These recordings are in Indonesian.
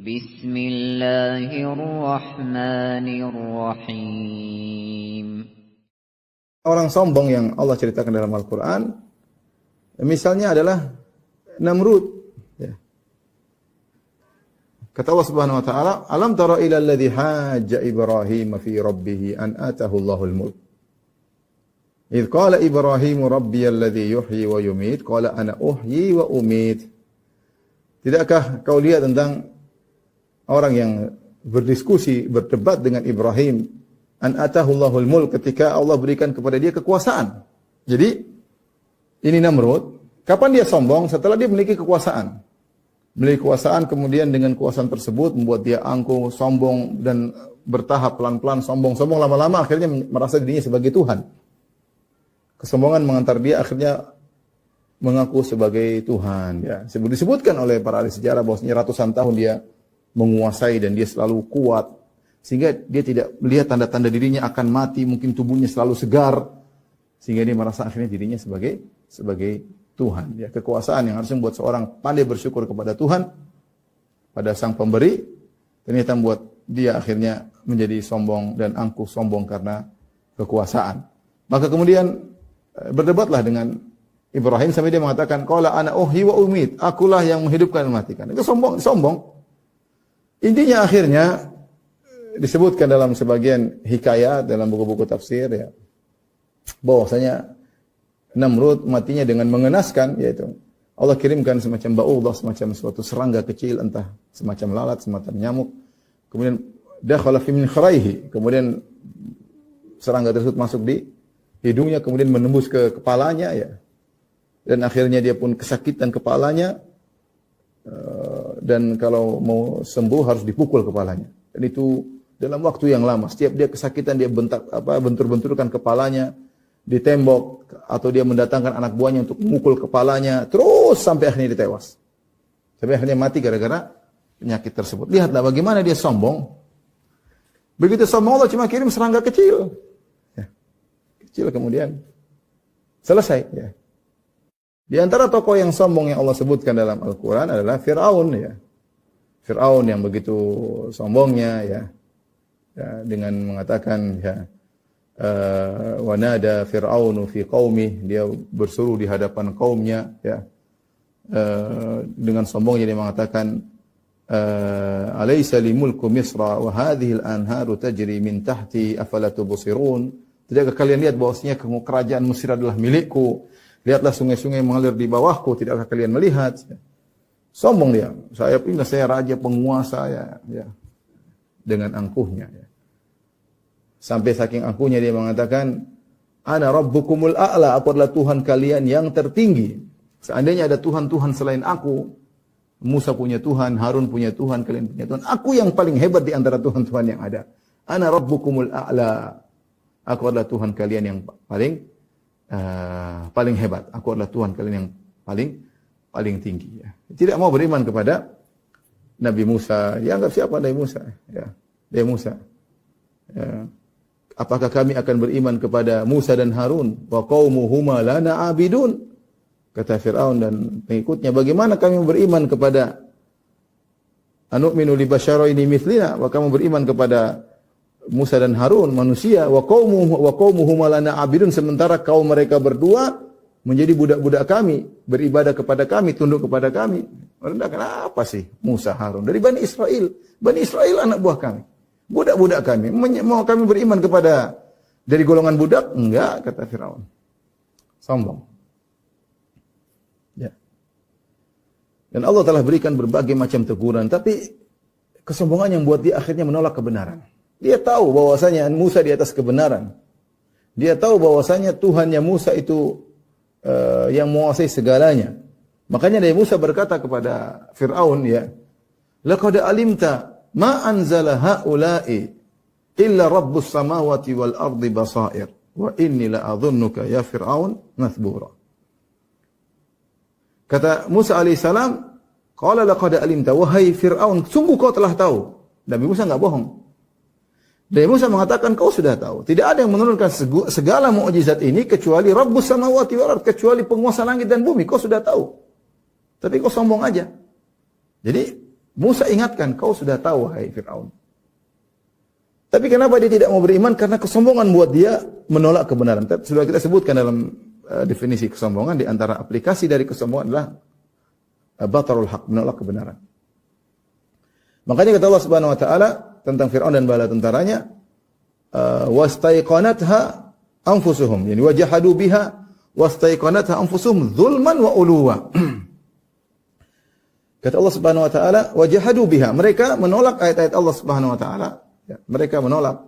Bismillahirrahmanirrahim. Orang sombong yang Allah ceritakan dalam Al-Quran, misalnya adalah Namrud. Ya. Kata Allah Subhanahu Wa Taala, Alam tara ila alladhi hajja Ibrahim fi rabbih an atahu Allahul mulk. Idh qala Ibrahim rabbi alladhi yuhyi wa yumit, qala ana uhyi wa umit. Tidakkah kau lihat tentang orang yang berdiskusi, berdebat dengan Ibrahim, an atahu Allahul mulk, ketika Allah berikan kepada dia kekuasaan. Jadi ini Namrud, kapan dia sombong? Setelah dia memiliki kekuasaan. Memiliki kekuasaan, kemudian dengan kekuasaan tersebut membuat dia angkuh, sombong, dan bertahap pelan-pelan sombong-sombong, lama-lama akhirnya merasa dirinya sebagai Tuhan. Kesombongan mengantar dia akhirnya mengaku sebagai Tuhan. Ya, disebutkan oleh para ahli sejarah bahwasanya ratusan tahun dia menguasai dan dia selalu kuat, sehingga dia tidak melihat tanda-tanda dirinya akan mati, mungkin tubuhnya selalu segar, sehingga dia merasa akhirnya dirinya sebagai Tuhan. Ya, kekuasaan yang harusnya membuat seorang pandai bersyukur kepada Tuhan, pada Sang Pemberi, ternyata membuat dia akhirnya menjadi sombong dan angkuh, sombong karena kekuasaan. Maka kemudian berdebatlah dengan Ibrahim sampai dia mengatakan, qala ana uhyi wa umit, akulah yang menghidupkan dan mematikan. Itu sombong. Intinya akhirnya disebutkan dalam sebagian hikayat dalam buku-buku tafsir, ya, bahwasanya Namrud matinya dengan mengenaskan, yaitu Allah kirimkan semacam ba'udah, semacam suatu serangga kecil, entah semacam lalat, semacam nyamuk. Kemudian dakhala fi min kharaihi, kemudian serangga tersebut masuk di hidungnya, kemudian menembus ke kepalanya, ya. Dan akhirnya dia pun kesakitan kepalanya, dan kalau mau sembuh harus dipukul kepalanya. Dan itu dalam waktu yang lama. Setiap dia kesakitan, dia bentur-benturkan kepalanya di tembok, atau dia mendatangkan anak buahnya untuk memukul kepalanya, terus sampai akhirnya dia tewas. Sampai akhirnya mati gara-gara penyakit tersebut. Lihatlah bagaimana dia sombong. Begitu sombong, Allah cuma kirim serangga kecil. Ya. Kecil, kemudian selesai. Ya. Di antara tokoh yang sombong yang Allah sebutkan dalam Al-Quran adalah Fir'aun, ya. Fir'aun yang begitu sombongnya, ya, dengan mengatakan, ya, wa nada Fir'aunu fi qaumih, dia berseru di hadapan kaumnya, ya, dengan sombongnya dia mengatakan, alaysa li mulku Misra wa hadhihi al-anharu tajri min tahti afala tubsirun. Tidakkah kalian lihat bahwasanya kerajaan Mesir adalah milikku? Lihatlah sungai-sungai mengalir di bawahku, tidakkah kalian melihat? Sombong dia. Saya raja penguasa, ya. Dengan angkuhnya, ya. Sampai saking angkuhnya dia mengatakan, ana rabbukumul a'la, aku adalah Tuhan kalian yang tertinggi. Seandainya ada Tuhan-Tuhan selain aku, Musa punya Tuhan, Harun punya Tuhan, kalian punya Tuhan, aku yang paling hebat di antara Tuhan-Tuhan yang ada. Ana rabbukumul a'la, aku adalah Tuhan kalian yang paling hebat. Aku adalah Tuhan kalian yang paling tinggi. Ya. Tidak mau beriman kepada Nabi Musa. Dia anggap siapa Nabi Musa? Ya. Dia Musa. Ya. Apakah kami akan beriman kepada Musa dan Harun? Wa qaumuhuma lana abidun. Kata Fir'aun dan pengikutnya, bagaimana kami beriman kepada anu'minu li basyaraini mithlina? Wa kamu beriman kepada Musa dan Harun, manusia, wa qaumuhum lana abidun, sementara kaum mereka berdua menjadi budak-budak kami, beribadah kepada kami, tunduk kepada kami. Merendahkan apa sih Musa, Harun? Dari Bani Israel. Bani Israel anak buah kami. Budak-budak kami. Mau kami beriman kepada dari golongan budak? Enggak, kata Firaun. Sombong. Ya. Dan Allah telah berikan berbagai macam teguran, tapi kesombongan yang buat dia akhirnya menolak kebenaran. Dia tahu bahwasanya Musa di atas kebenaran. Dia tahu bahwasanya Tuhannya Musa itu yang menguasai segalanya. Makanya Nabi Musa berkata kepada Fir'aun, ya, laqad alimta ma anzala haula'i illa rabbus samawati wal ardi basair wa inni la adhunnuka ya Fir'aun mathbura. Kata Musa alaihissalam, qala laqad alimta, wahai Fir'aun, sungguh kau telah tahu. Nabi Musa enggak bohong. Nabi Musa mengatakan, kau sudah tahu. Tidak ada yang menurunkan segala mukjizat ini kecuali Rabbus samawati wal ardh, kecuali penguasa langit dan bumi. Kau sudah tahu. Tapi kau sombong aja. Jadi Musa ingatkan, kau sudah tahu hai Fir'aun. Tapi kenapa dia tidak mau beriman? Karena kesombongan buat dia menolak kebenaran. Sudah kita sebutkan dalam definisi kesombongan, di antara aplikasi dari kesombongan adalah batarul haq, menolak kebenaran. Makanya kata Allah Subhanahu wa taala tentang Firaun dan bala tentaranya, wastaiqanatha anfusuhum, yani wajahadu biha wastaiqanatha anfusuhum zulman wa uluwa. Kata Allah Subhanahu wa taala, wajahadu biha, mereka menolak ayat-ayat Allah Subhanahu wa taala. Ya, mereka menolak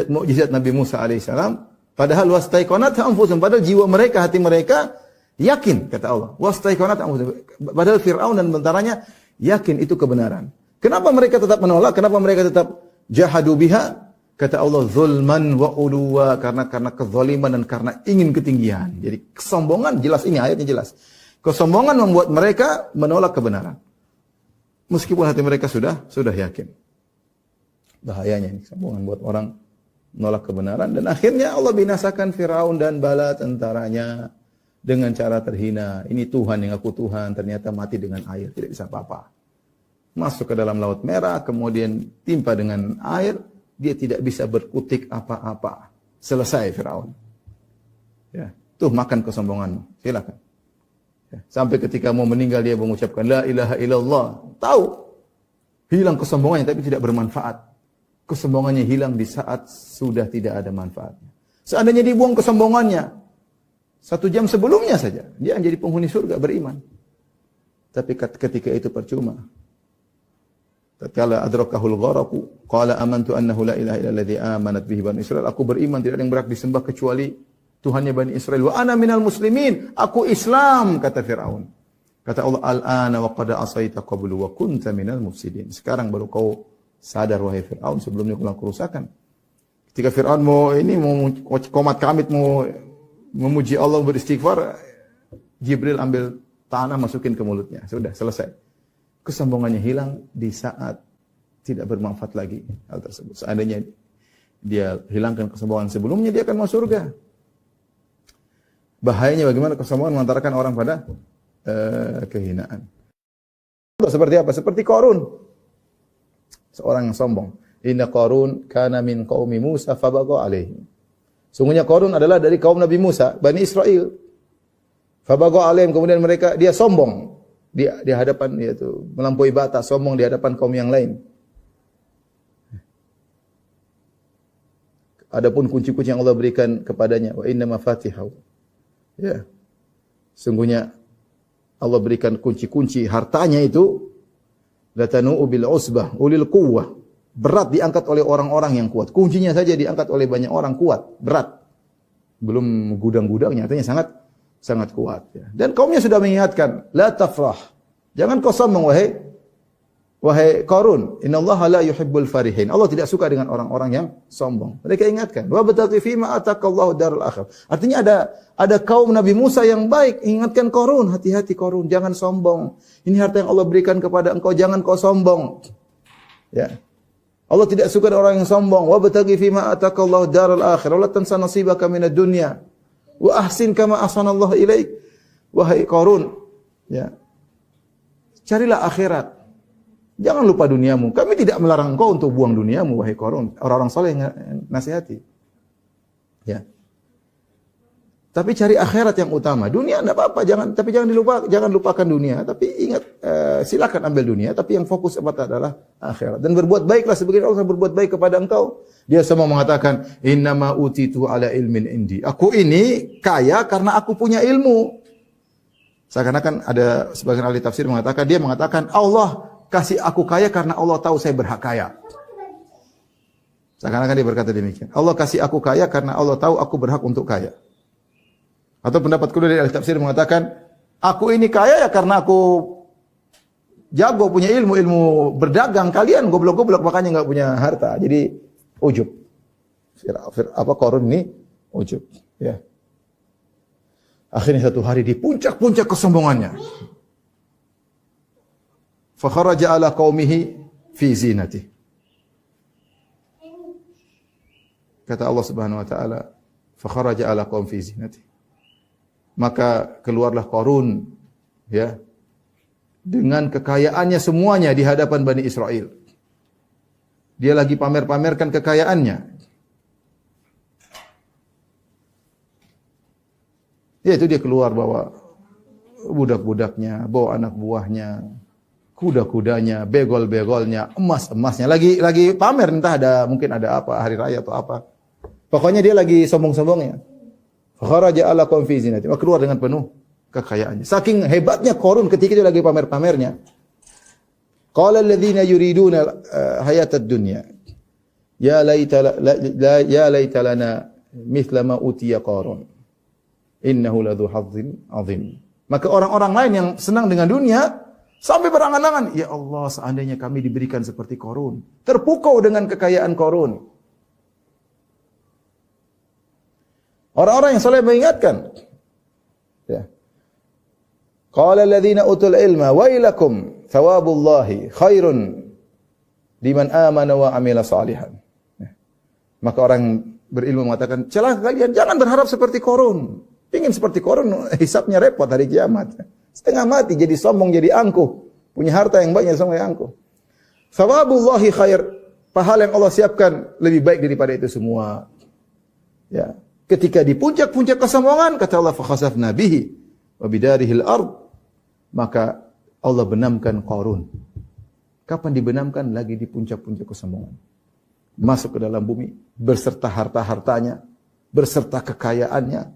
mukjizat Nabi Musa alaihissalam, padahal wastaiqanatha anfusuhum, padahal jiwa mereka, hati mereka yakin, kata Allah. Wastaiqanatha anfusuhum, padahal Firaun dan tentaranya yakin itu kebenaran. Kenapa mereka tetap menolak? Kenapa mereka tetap jahadu biha? Kata Allah, zulman wa uluwa, karena kezaliman dan karena ingin ketinggian. Jadi kesombongan, jelas ini ayatnya jelas. Kesombongan membuat mereka menolak kebenaran. Meskipun hati mereka sudah yakin. Bahayanya ini, kesombongan buat orang menolak kebenaran, dan akhirnya Allah binasakan Firaun dan bala tentaranya dengan cara terhina. Ini Tuhan yang aku Tuhan, ternyata mati dengan air, tidak bisa apa-apa. Masuk ke dalam Laut Merah, kemudian timpa dengan air, dia tidak bisa berkutik apa-apa. Selesai Firaun. Ya, tuh makan kesombonganmu, silakan. Ya, sampai ketika mau meninggal dia mengucapkan la ilaha illallah. Tahu hilang kesombongannya, tapi tidak bermanfaat. Kesombongannya hilang di saat sudah tidak ada manfaatnya. Seandainya dibuang kesombongannya 1 jam sebelumnya saja, dia menjadi penghuni surga, beriman. Tapi ketika itu percuma. Tatkala adrakahul gharaqu qala amantu annahu la ilaha illa alladhi amanat bihi bani Israil. Aku beriman tidak ada yang berhak disembah kecuali Tuhannya Bani Israel. Wa ana minal muslimin. Aku Islam, kata Firaun. Kata Allah, al-ana wa qad asaita qablu wa kunta minal mufsidin. Sekarang baru kau sadar wahai Firaun, sebelumnya kau lakukan kerusakan. Ketika Firaun mau komat kamit mau memuji Allah, beristighfar, Jibril ambil tanah masukin ke mulutnya. Sudah selesai. Kesombongannya hilang di saat tidak bermanfaat lagi hal tersebut. Seandainya dia hilangkan kesombongan sebelumnya, dia akan masuk surga. Bahayanya bagaimana kesombongan mengantarkan orang pada kehinaan. Seperti apa? Seperti Qarun. Seorang yang sombong. Inna Qarun kana min qaumi Musa fabagha alaihim. Sungguhnya Qarun adalah dari kaum Nabi Musa, Bani Israel. Fabagha alaihim, kemudian dia sombong di hadapan, yaitu melampaui batas, sombong di hadapan kaum yang lain. Adapun kunci-kunci yang Allah berikan kepadanya, wa inna mafatihahu. Ya. Sungguhnya Allah berikan kunci-kunci hartanya itu latanu bil usbah ulil quwwah. Berat diangkat oleh orang-orang yang kuat. Kuncinya saja diangkat oleh banyak orang kuat, berat. Belum gudang-gudangnya, artinya sangat kuat, ya. Dan kaumnya sudah mengingatkan, la tafrah. Jangan kau sombong wahai Qarun, innallaha la yuhibbul farihin. Allah tidak suka dengan orang-orang yang sombong. Mereka ingatkan, wa bataghi fima atakallahu darul akhir. Artinya ada kaum Nabi Musa yang baik, ingatkan Qarun, hati-hati Qarun, jangan sombong. Ini harta yang Allah berikan kepada engkau, jangan kau sombong. Ya. Allah tidak suka dengan orang yang sombong. Wa bataghi fima atakallahu darul akhir. La tansa nasibaka minad dunya. Wa ahsin kama ahsanallahu ilaik. Wahai Qarun, ya. Carilah akhirat. Jangan lupa duniamu. Kami tidak melarang engkau untuk buang duniamu, wahai Qarun. Orang-orang saleh yang nasihati. Ya. Tapi cari akhirat yang utama. Dunia enggak apa-apa, jangan lupakan dunia. Tapi ingat, silakan ambil dunia, tapi yang fokus adalah akhirat. Dan berbuat baiklah sebagaimana Allah berbuat baik kepada engkau. Dia semua mengatakan, innama utitu ala ilmin indi. Aku ini kaya karena aku punya ilmu. Seakan-akan ada sebagian ahli tafsir dia mengatakan Allah kasih aku kaya karena Allah tahu saya berhak kaya. Seakan-akan dia berkata demikian. Allah kasih aku kaya karena Allah tahu aku berhak untuk kaya. Atau pendapat kedua dari ahli tafsir mengatakan, aku ini kaya ya karena aku jago, punya ilmu berdagang. Kalian goblok-goblok makanya enggak punya harta. Jadi ujub. Qarun ini ujub, ya. Akhirnya satu hari di puncak-puncak kesombongannya, fa kharaja ala qaumihi fi zinati. Kata Allah Subhanahu wa taala, fa kharaja ala qaum fi zinati. Maka keluarlah Qarun, ya, dengan kekayaannya semuanya di hadapan Bani Israel. Dia lagi pamer-pamerkan kekayaannya. Yaitu dia keluar bawa budak-budaknya, bawa anak buahnya, kuda-kudanya, begol-begolnya, emas-emasnya. Lagi pamer, entah mungkin ada apa, hari raya atau apa. Pokoknya dia lagi sombong-sombongnya. Kharaja ala qawm fi zinati. Keluar dengan penuh kekayaannya. Saking hebatnya Qarun ketika dia lagi pamer-pamernya. Qala alladziina yuriduna hayatad dunya ya laita lana mithla ma utiya Qarun innahu ladzu hazzin 'adzim. Maka orang-orang lain yang senang dengan dunia sampai berangan-angan, ya Allah, seandainya kami diberikan seperti Qarun, terpukau dengan kekayaan Qarun. Orang-orang yang saleh mengingatkan, ya. Qala alladziina utul ilma wailakum thawabullahi khairun liman amana wa amila salihan. Maka orang berilmu mengatakan, celaka kalian, jangan berharap seperti Qarun. Ingin seperti Qarun, hisabnya repot hari kiamat. Setengah mati, jadi sombong, jadi angkuh. Punya harta yang banyak, sombong, yang angkuh. Thawabullahi khair, pahala yang Allah siapkan lebih baik daripada itu semua. Ya. Ketika di puncak-puncak kesombongan, kata Allah, fakhasafna bihi wa bidarihil ard, maka Allah benamkan Qarun. Kapan dibenamkan? Lagi di puncak-puncak kesombongan. Masuk ke dalam bumi, berserta harta-hartanya, berserta kekayaannya.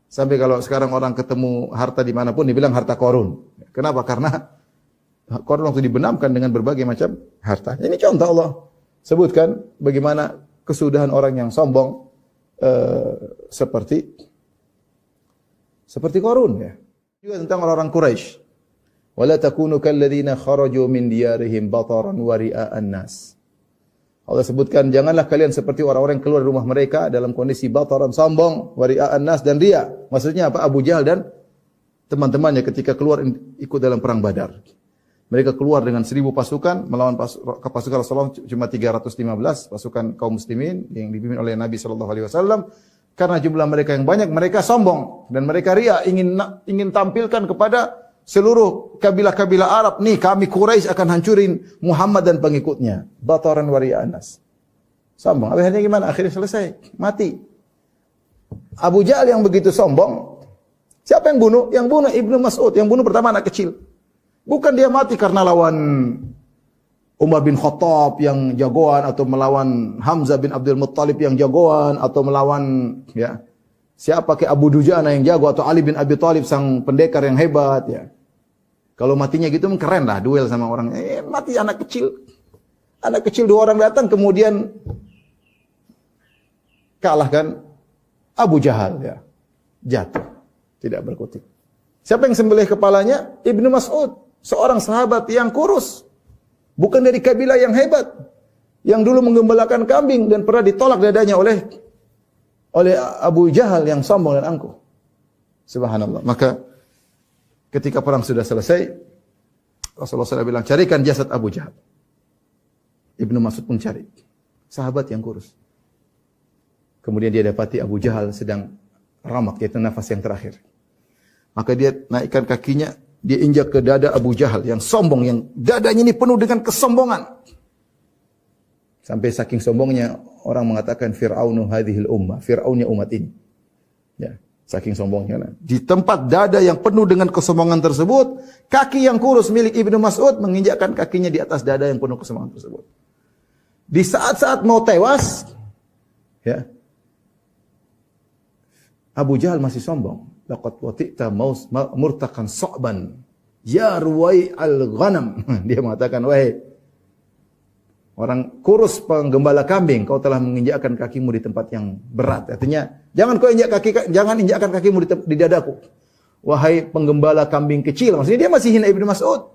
Sampai kalau sekarang orang ketemu harta dimanapun, dibilang harta Qarun. Kenapa? Karena Qarun waktu dibenamkan dengan berbagai macam harta. Ini contoh Allah sebutkan bagaimana kesudahan orang yang sombong seperti Qarun, ya. Juga tentang orang-orang Quraisy. Wala takunu kalladzina kharaju min diyarihim bataran wa ria'an nas. Allah sebutkan, janganlah kalian seperti orang-orang yang keluar dari rumah mereka dalam kondisi bataran, sombong, wa ria'an nas, dan ria. Maksudnya apa? Abu Jahal dan teman-temannya ketika keluar ikut dalam perang Badar. Mereka keluar dengan 1000 pasukan melawan pasukan Rasulullah cuma 315 pasukan kaum muslimin yang dipimpin oleh Nabi sallallahu alaihi wasallam. Karena jumlah mereka yang banyak, mereka sombong dan mereka ria, ingin tampilkan kepada seluruh kabilah-kabilah Arab, nih kami Quraisy akan hancurin Muhammad dan pengikutnya. Bataran wa ria'an nas. Sombong. Akhirnya gimana? Akhirnya selesai, mati. Abu Jahal yang begitu sombong, siapa yang bunuh? Yang bunuh Ibnu Mas'ud, yang bunuh pertama anak kecil. Bukan dia mati karena lawan Umar bin Khattab yang jagoan, atau melawan Hamzah bin Abdul Muttalib yang jagoan, atau melawan siapa ke Abu Dujana yang jago, atau Ali bin Abi Thalib sang pendekar yang hebat, ya. Kalau matinya gitu keren lah, duel sama orang. Mati anak kecil. Anak kecil 2 orang datang kemudian kalahkan Abu Jahal, ya. Jatuh, tidak berkutik. Siapa yang sembelih kepalanya? Ibnu Mas'ud, seorang sahabat yang kurus. Bukan dari kabilah yang hebat, yang dulu menggembalakan kambing dan pernah ditolak dadanya oleh Abu Jahal yang sombong dan angkuh. Subhanallah. Maka ketika perang sudah selesai, Rasulullah SAW bilang, carikan jasad Abu Jahal. Ibnu Mas'ud pun cari. Sahabat yang kurus. Kemudian dia dapati Abu Jahal sedang ramak, yaitu nafas yang terakhir. Maka dia naikkan kakinya, dia injak ke dada Abu Jahal yang sombong, yang dadanya ini penuh dengan kesombongan. Sampai saking sombongnya orang mengatakan Fir'aunu hadhil ummah, Fir'aunnya umat ini. Ya, saking sombongnya. Di tempat dada yang penuh dengan kesombongan tersebut, kaki yang kurus milik Ibnu Mas'ud menginjakkan kakinya di atas dada yang penuh kesombongan tersebut. Di saat-saat mau tewas, ya, Abu Jahal masih sombong. Laqad wati'ta murtaqan sa'ban ya ruwai al-ghanam. Dia mengatakan, wahai orang kurus penggembala kambing, kau telah menginjakkan kakimu di tempat yang berat. Artinya, jangan injakkan kakimu di dadaku. Wahai penggembala kambing kecil. Maksudnya dia masih hina Ibnu Mas'ud.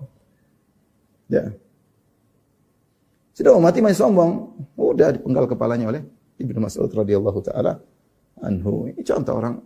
Ya. Sudah mau mati masih sombong. Udah dipenggal kepalanya oleh Ibnu Mas'ud radhiyallahu taala anhu. Ini contoh orang